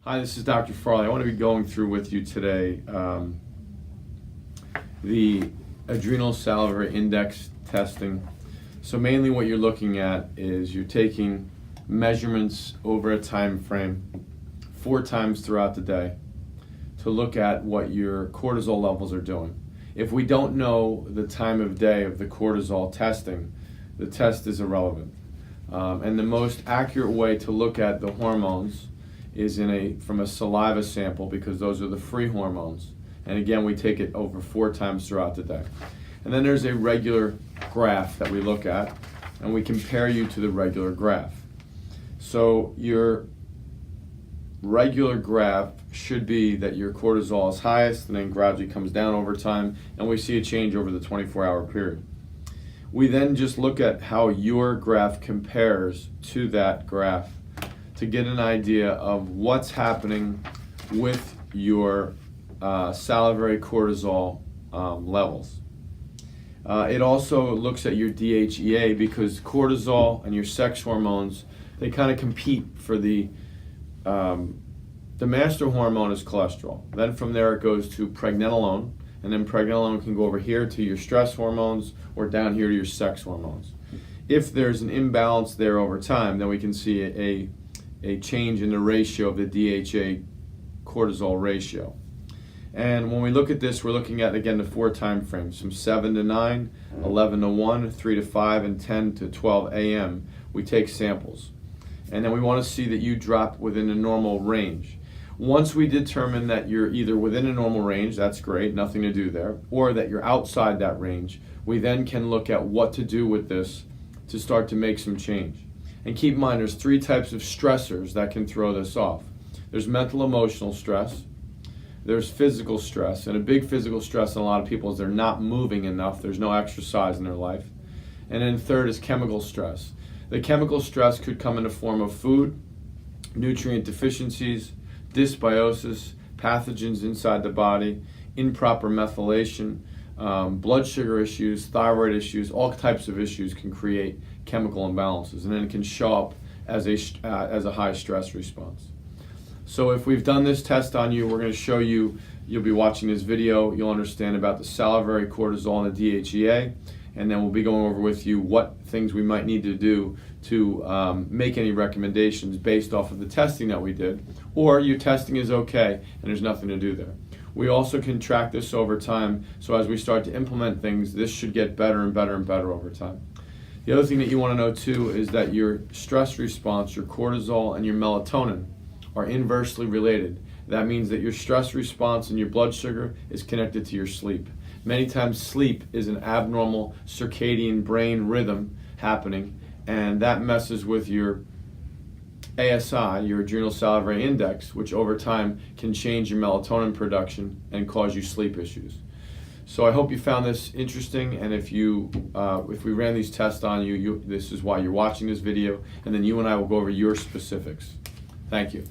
Hi, this is Dr. Farley. I want to be going through with you today the adrenal salivary index testing. So mainly what you're looking at is you're taking measurements over a time frame 4 times throughout the day to look at what your cortisol levels are doing. If we don't know the time of day of the cortisol testing, the test is irrelevant. And the most accurate way to look at the hormones is from a saliva sample, because those are the free hormones. And again, we take it over 4 times throughout the day. And then there's a regular graph that we look at, and we compare you to the regular graph. So your regular graph should be that your cortisol is highest and then gradually comes down over time, and we see a change over the 24-hour period. We then just look at how your graph compares to that graph to get an idea of what's happening with your salivary cortisol levels. It also looks at your DHEA, because cortisol and your sex hormones, they kind of compete for the master hormone is cholesterol. Then from there it goes to pregnenolone, and then pregnenolone can go over here to your stress hormones or down here to your sex hormones. If there's an imbalance there over time, then we can see a change in the ratio of the DHA cortisol ratio. And when we look at this, we're looking at, again, the 4 time frames, from 7 to 9, 11 to 1, 3 to 5, and 10 to 12 a.m. We take samples. And then we want to see that you drop within the normal range. Once we determine that you're either within a normal range, that's great, nothing to do there, or that you're outside that range, we then can look at what to do with this to start to make some change. And keep in mind, there's 3 types of stressors that can throw this off. There's mental emotional stress, there's physical stress, and a big physical stress in a lot of people is they're not moving enough, there's no exercise in their life. And then third is chemical stress. The chemical stress could come in the form of food, nutrient deficiencies, dysbiosis, pathogens inside the body, improper methylation, blood sugar issues, thyroid issues, all types of issues can create chemical imbalances, and then it can show up as a high stress response. So if we've done this test on you, we're going to show you, you'll be watching this video, you'll understand about the salivary cortisol and the DHEA, and then we'll be going over with you what things we might need to do to make any recommendations based off of the testing that we did, or your testing is okay and there's nothing to do there. We also can track this over time, so as we start to implement things, this should get better and better and better over time. The other thing that you want to know too is that your stress response, your cortisol and your melatonin are inversely related. That means that your stress response and your blood sugar is connected to your sleep. Many times sleep is an abnormal circadian brain rhythm happening, and that messes with your ASI, your adrenal salivary index, which over time can change your melatonin production and cause you sleep issues. So I hope you found this interesting, and if we ran these tests on you, this is why you're watching this video, and then you and I will go over your specifics. Thank you.